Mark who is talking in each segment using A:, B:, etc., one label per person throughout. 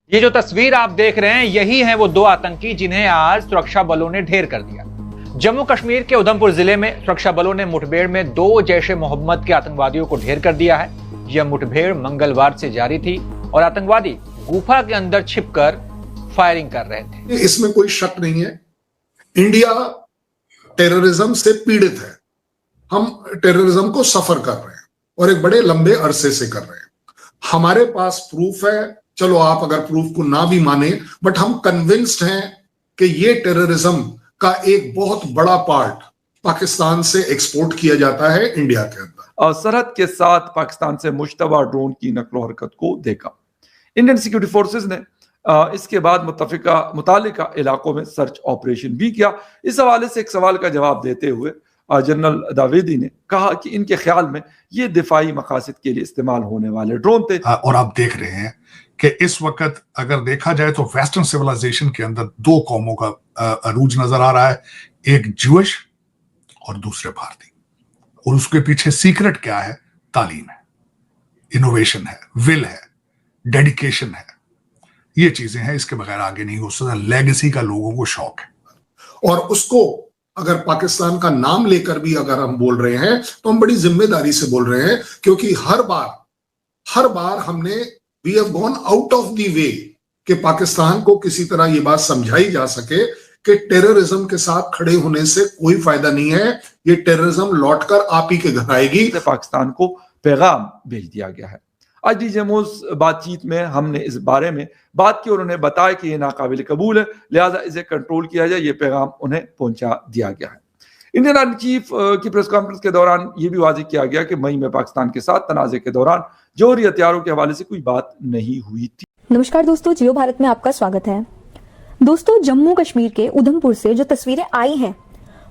A: ये जो तस्वीर आप देख रहे हैं यही हैं वो दो आतंकी जिन्हें आज सुरक्षा बलों ने ढेर कर दिया। जम्मू कश्मीर के उधमपुर जिले में सुरक्षा बलों ने मुठभेड़ में 2 जैश-ए-मोहम्मद के आतंकवादियों को ढेर कर दिया है। यह मुठभेड़ मंगलवार से जारी थी और आतंकवादी गुफा के अंदर छिपकर फायरिंग कर रहे थे।
B: इसमें कोई शक नहीं है, इंडिया टेररिज्म से पीड़ित है। हम टेररिज्म को सफर कर रहे हैं और एक बड़े लंबे अरसे से कर रहे हैं। हमारे पास प्रूफ है, चलो आप अगर प्रूफ को ना भी माने, बट हम कन्विंस्ड हैं कि ये टेररिज्म का एक बहुत बड़ा पार्ट पाकिस्तान से एक्सपोर्ट किया जाता है इंडिया के अंदर।
C: और सरहद के साथ पाकिस्तान से मुश्तबा ड्रोन की नकलो हरकत को देखा। इंडियन सिक्योरिटी फोर्सेस ने इसके बाद मुतालिका इलाकों में सर्च ऑपरेशन भी किया। इस हवाले से एक सवाल का जवाब देते हुए जनरल दावेदी ने कहा कि इनके ख्याल में ये दिफाई मकासद के लिए इस्तेमाल होने वाले ड्रोन थे।
D: और आप देख रहे हैं कि इस वक्त अगर देखा जाए तो वेस्टर्न सिविलाइजेशन के अंदर 2 कौमों का अरूज नजर आ रहा है, एक ज्यूइश और दूसरे भारतीय। और उसके पीछे सीक्रेट क्या है? तालीम है, इनोवेशन है, विल है, डेडिकेशन है, ये चीजें हैं। इसके बगैर आगे नहीं हो सकता। लेगेसी का लोगों को शौक है
B: और उसको अगर पाकिस्तान का नाम लेकर भी अगर हम बोल रहे हैं तो हम बड़ी जिम्मेदारी से बोल रहे हैं, क्योंकि हर बार हमने we have gone out of the way कि पाकिस्तान को किसी तरह ये बात समझाई जा सके कि टेररिज्म के साथ खड़े होने से कोई फायदा नहीं है, ये टेररिज्म लौटकर आप ही के घर आएगी।
C: पाकिस्तान को पैगाम भेज दिया गया है। आज डीजे मोस बातचीत में हमने इस बारे में बात की और उन्हें बताया कि यह नाकाबिल कबूल है, लिहाजा इसे कंट्रोल किया जाए। ये पैगाम उन्हें पहुंचा दिया गया है। इंडियन आर्मी चीफ की प्रेस कॉन्फ्रेंस के दौरान यह भी वाज़ेह किया गया कि मई में पाकिस्तान के साथ तनाज़े के दौरान जोहरी हथियारों के हवाले से कोई बात नहीं हुई थी।
E: नमस्कार दोस्तों, जियो भारत में आपका स्वागत है। दोस्तों, जम्मू कश्मीर के उधमपुर से जो तस्वीरें आई हैं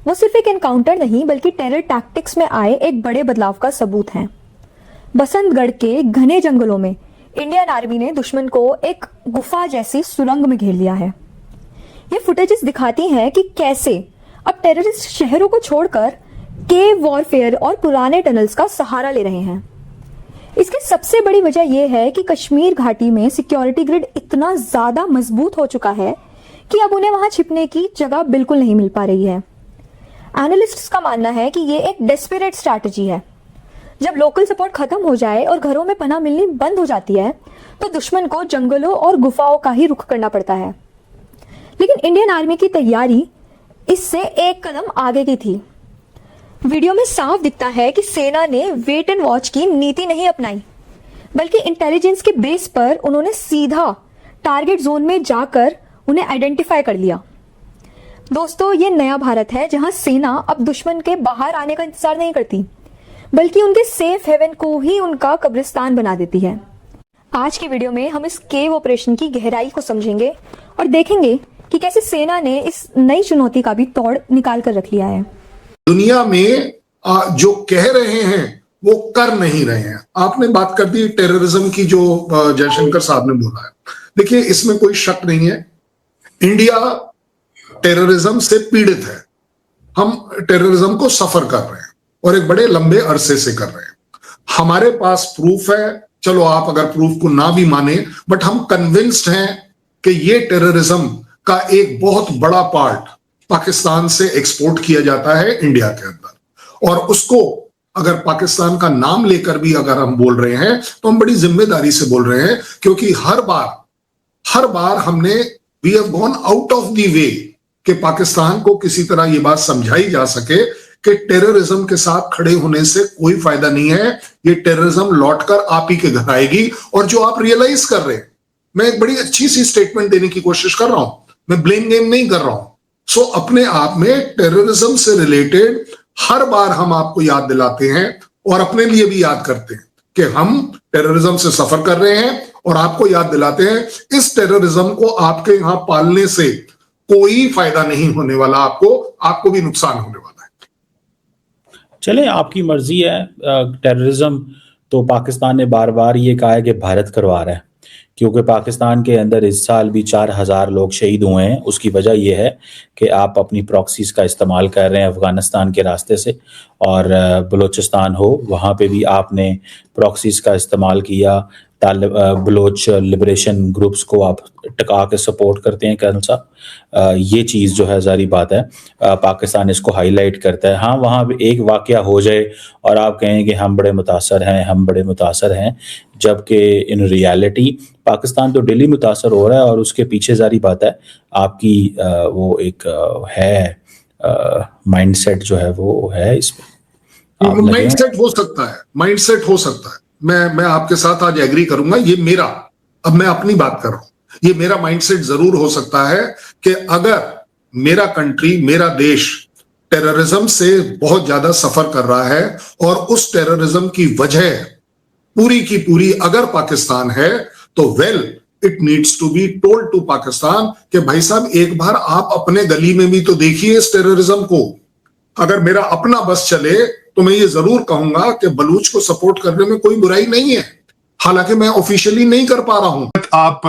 E: वो सिर्फ एक एनकाउंटर नहीं बल्कि टेरर टैक्टिक्स में आए एक बड़े बदलाव का सबूत हैं। बसंतगढ़ के घने जंगलों में इंडियन आर्मी ने दुश्मन को एक गुफा जैसी सुरंग में घेर लिया है। ये फुटेजेस दिखाती हैं कि कैसे अब टेररिस्ट शहरों को छोड़कर केव वॉरफेयर और पुराने टनल्स का सहारा ले रहे हैं। इसकी सबसे बड़ी वजह यह है कि कश्मीर घाटी में सिक्योरिटी ग्रिड इतना ज्यादा मजबूत हो चुका है कि अब उन्हें वहां छिपने की जगह बिल्कुल नहीं मिल पा रही है। एनालिस्ट्स का मानना है कि ये एक डेस्परेट स्ट्रैटेजी है। जब लोकल सपोर्ट खत्म हो जाए और घरों में पनाह मिलनी बंद हो जाती है तो दुश्मन को जंगलों और गुफाओं का ही रुख करना पड़ता है। लेकिन इंडियन आर्मी की तैयारी इससे एक कदम आगे की थी। वीडियो में साफ दिखता है कि सेना ने वेट एंड वॉच की नीति नहीं अपनाई, बल्कि इंटेलिजेंस के बेस पर उन्होंने सीधा टारगेट जोन में जाकर उन्हें आइडेंटिफाई कर लिया। दोस्तों, ये नया भारत है जहां सेना अब दुश्मन के बाहर आने का इंतजार नहीं करती, बल्कि उनके सेफ हेवन को ही उनका कब्रिस्तान बना देती है। आज की वीडियो में हम इस केव ऑपरेशन की गहराई को समझेंगे और देखेंगे कि कैसे सेना ने इस नई चुनौती का भी तोड़ निकाल कर रख लिया है।
B: दुनिया में जो कह रहे हैं वो कर नहीं रहे हैं। आपने बात कर दी टेररिज्म की, जो जयशंकर साहब ने बोला है। देखिए, इसमें कोई शक नहीं है, इंडिया टेररिज्म से पीड़ित है। हम टेररिज्म को सफर कर रहे हैं और एक बड़े लंबे अरसे से कर रहे हैं। हमारे पास प्रूफ है, चलो आप अगर प्रूफ को ना भी माने, बट हम कन्विंस्ड हैं कि ये टेररिज्म का एक बहुत बड़ा पार्ट पाकिस्तान से एक्सपोर्ट किया जाता है इंडिया के अंदर। और उसको अगर पाकिस्तान का नाम लेकर भी अगर हम बोल रहे हैं तो हम बड़ी जिम्मेदारी से बोल रहे हैं, क्योंकि हर बार हमने we have gone out of the way कि पाकिस्तान को किसी तरह ये बात समझाई जा सके कि टेररिज्म के साथ खड़े होने से कोई फायदा नहीं है, ये टेररिज्म लौटकर आप ही के घर आएगी। और जो आप रियलाइज कर रहे हैं, मैं एक बड़ी अच्छी सी स्टेटमेंट देने की कोशिश कर रहा हूं, मैं ब्लेम गेम नहीं कर रहा हूं। सो अपने आप में टेररिज्म से रिलेटेड हर बार हम आपको याद दिलाते हैं और अपने लिए भी याद करते हैं कि हम टेररिज्म से सफर कर रहे हैं, और आपको याद दिलाते हैं इस टेररिज्म को आपके यहां पालने से कोई फायदा नहीं होने वाला, आपको भी नुकसान होने वाला है।
F: चले, आपकी मर्जी है। टेररिज्म तो पाकिस्तान ने बार बार ये कहा है कि भारत करवा रहा है, क्योंकि पाकिस्तान के अंदर इस साल भी 4000 लोग शहीद हुए हैं। उसकी वजह यह है कि आप अपनी प्रॉक्सीज का इस्तेमाल कर रहे हैं अफगानिस्तान के रास्ते से, और बलूचिस्तान हो वहाँ पे भी आपने प्रॉक्सीज का इस्तेमाल किया। बलोच लिबरेशन ग्रुप्स को आप टका के सपोर्ट करते हैं कर्नल साहब। ये चीज़ जो है जारी बात है, पाकिस्तान इसको हाईलाइट करता है। हाँ, वहाँ भी एक वाकया हो जाए और आप कहें कि हम बड़े मुतासर हैं, जबकि इन रियलिटी पाकिस्तान तो डेली मुतासर हो रहा है। और उसके पीछे जारी बात है आपकी वो एक है माइंडसेट जो है वो है इसमें।
B: माइंडसेट हो सकता है। मैं आपके साथ आज एग्री करूंगा। ये मेरा, अब मैं अपनी बात कर रहा हूं, ये मेरा माइंडसेट जरूर हो सकता है कि अगर मेरा कंट्री, मेरा देश टेररिज्म से बहुत ज्यादा सफर कर रहा है और उस टेररिज्म की वजह पूरी की पूरी अगर पाकिस्तान है, तो well it needs to be told to Pakistan कि भाई साहब एक बार आप अपने गली में भी तो देखिए इस टेररिज्म को। अगर मेरा अपना बस चले तो मैं ये जरूर कहूंगा कि बलूच को सपोर्ट करने में कोई बुराई नहीं है, हालांकि मैं ऑफिशियली नहीं कर पा रहा हूं।
D: आप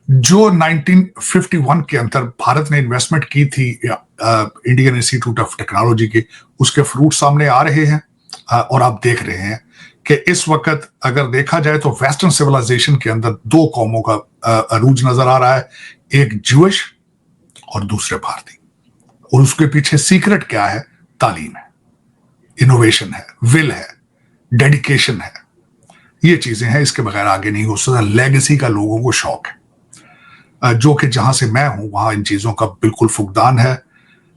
D: जो 1951 के अंदर भारत ने इन्वेस्टमेंट की थी इंडियन इंस्टीट्यूट ऑफ टेक्नोलॉजी के, उसके फ्रूट सामने आ रहे हैं और आप देख रहे हैं कि इस वक्त अगर देखा जाए तो वेस्टर्न सिविलाइजेशन के अंदर दो कौमों का अरूज नजर आ रहा है, एक ज्यूइश और दूसरे भारतीय। और उसके पीछे सीक्रेट क्या है? तालीम है, इनोवेशन है, विल है, डेडिकेशन है, ये चीजें हैं। इसके बगैर आगे नहीं हो सकता। लेगेसी का लोगों को शौक है, जो कि जहां से मैं हूं वहां इन चीजों का बिल्कुल फुकदान है।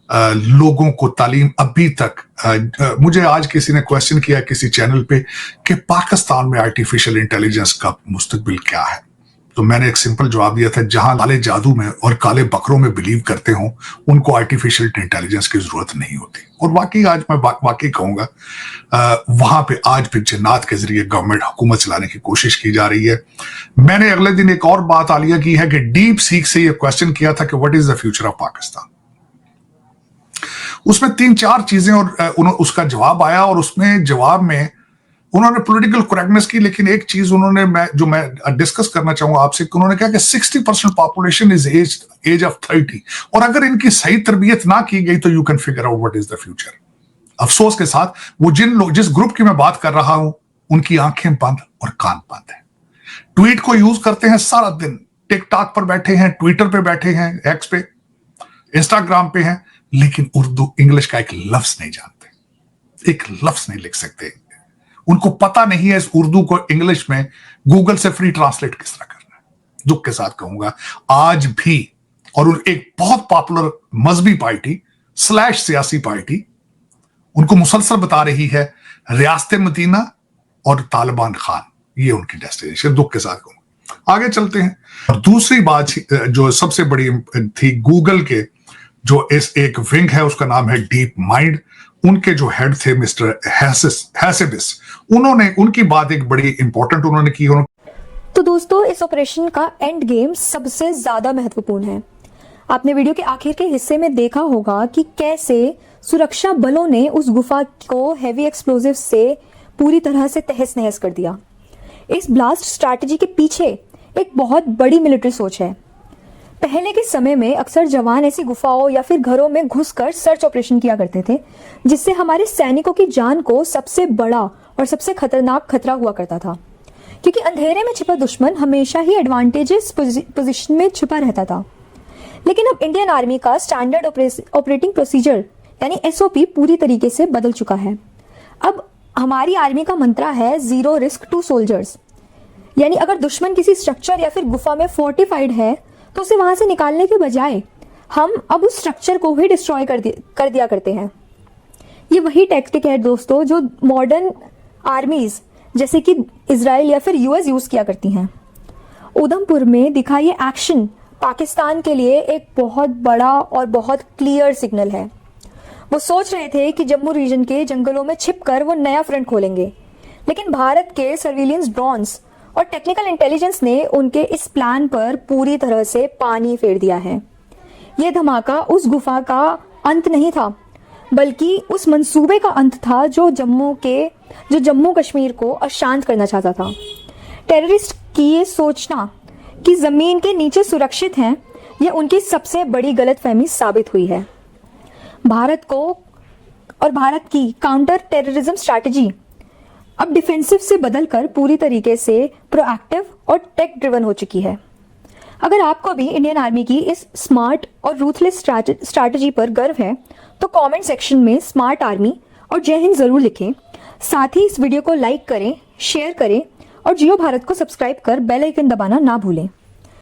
D: लोगों को तालीम अभी तक मुझे आज किसी ने क्वेश्चन किया किसी चैनल पे कि पाकिस्तान में आर्टिफिशियल इंटेलिजेंस का मुस्तकबिल क्या है, तो मैंने एक सिंपल जवाब दिया था, जहां काले जादू में और काले बकरों में बिलीव करते हो उनको आर्टिफिशियल इंटेलिजेंस की जरूरत नहीं होती। और वाकई आज मैं वाकई कहूंगा वहां पे आज भी जिन्नात के जरिए गवर्नमेंट हुकूमत चलाने की कोशिश की जा रही है। मैंने अगले दिन एक और बात आलिया की है कि डीप सीक से यह क्वेश्चन किया था कि what is the future of Pakistan. उसमें 3-4 चीजें और उसका जवाब आया, और उसमें जवाब में उन्होंने पॉलिटिकल करेक्टनेस की, लेकिन एक चीज उन्होंने मैं डिस्कस करना चाहूंगा आपसे, कि उन्होंने कहा कि 60% पॉपुलेशन इज एज ऑफ 30, और अगर इनकी सही तरबियत ना की गई तो you can figure out what is the future. अफसोस के साथ वो जिस ग्रुप की मैं बात कर रहा हूं उनकी आंखें बंद और कान बंद है। ट्वीट को यूज करते हैं सारा दिन, टिकटॉक पर बैठे हैं, ट्विटर पे बैठे हैं, एक्स पे, इंस्टाग्राम पे हैं, लेकिन उर्दू इंग्लिश का एक लफ्ज नहीं जानते, एक लफ्ज नहीं लिख सकते। उनको पता नहीं है इस उर्दू को इंग्लिश में गूगल से फ्री ट्रांसलेट किस तरह करना है। दुख के साथ कहूंगा आज भी, और एक बहुत पॉपुलर मजहबी पार्टी / सियासी पार्टी उनको मुसलसल बता रही है रियासत मदीना और तालिबान खान, ये उनकी डेस्टिनेशन। दुख के साथ कहूंगा। आगे चलते हैं। और दूसरी बात जो सबसे बड़ी थी, गूगल के जो इस एक विंग है उसका नाम है डीप माइंड, उनके जो हेड थे मिस्टर हैसेबिस, उनकी बात एक बड़ी इंपॉर्टेंट उन्होंने की।
E: तो दोस्तों, इस ऑपरेशन का एंड गेम सबसे ज्यादा महत्वपूर्ण है। आपने वीडियो के आखिर के हिस्से में देखा होगा कि कैसे सुरक्षा बलों ने उस गुफा को हेवी एक्सप्लोजिव से पूरी तरह से तहस नहस कर दिया। इस ब्लास्ट स्ट्रैटेजी के पीछे एक बहुत बड़ी मिलिट्री सोच है। पहले के समय में अक्सर जवान ऐसी गुफाओं या फिर घरों में घुसकर सर्च ऑपरेशन किया करते थे, जिससे हमारे सैनिकों की जान को सबसे बड़ा और सबसे खतरनाक खतरा हुआ करता था, क्योंकि अंधेरे में छिपा दुश्मन हमेशा ही एडवांटेजेस पोजीशन में छिपा रहता था। लेकिन अब इंडियन आर्मी का स्टैंडर्ड ऑपरेटिंग प्रोसीजर यानी SOP पूरी तरीके से बदल चुका है। अब हमारी आर्मी का मंत्रा है 0 रिस्क टू सोल्जर्स, यानी अगर दुश्मन किसी स्ट्रक्चर या फिर गुफा में फोर्टिफाइड है तो उसे वहां से निकालने के बजाय हम अब उस स्ट्रक्चर को ही डिस्ट्रॉय कर दिया करते हैं। ये वही टैक्टिक है दोस्तों जो मॉडर्न आर्मीज जैसे कि इजराइल या फिर US यूज किया करती हैं। उधमपुर में दिखा ये एक्शन पाकिस्तान के लिए एक बहुत बड़ा और बहुत क्लियर सिग्नल है। वो सोच रहे थे कि जम्मू रीजन के जंगलों में छिपकर वो नया फ्रंट खोलेंगे, लेकिन भारत के सर्विलियंस ड्रोन्स और टेक्निकल इंटेलिजेंस ने उनके इस प्लान पर पूरी तरह से पानी फेर दिया है। ये धमाका उस गुफा का अंत नहीं था, बल्कि उस मंसूबे का अंत था जो जम्मू कश्मीर को अशांत करना चाहता था। टेररिस्ट की ये सोचना कि जमीन के नीचे सुरक्षित हैं, ये उनकी सबसे बड़ी गलतफहमी साबित हुई है। भारत की काउंटर टेररिज्म स्ट्रैटेजी अब डिफेंसिव से बदलकर पूरी तरीके से प्रोएक्टिव और टेक ड्रिवन हो चुकी है। अगर आपको भी इंडियन आर्मी की इस स्मार्ट और रूथलेस स्ट्रैटेजी पर गर्व है तो कमेंट सेक्शन में स्मार्ट आर्मी और जय हिंद जरूर लिखें। साथ ही इस वीडियो को लाइक करें, शेयर करें और जियो भारत को सब्सक्राइब कर बेल आइकन दबाना ना भूलें।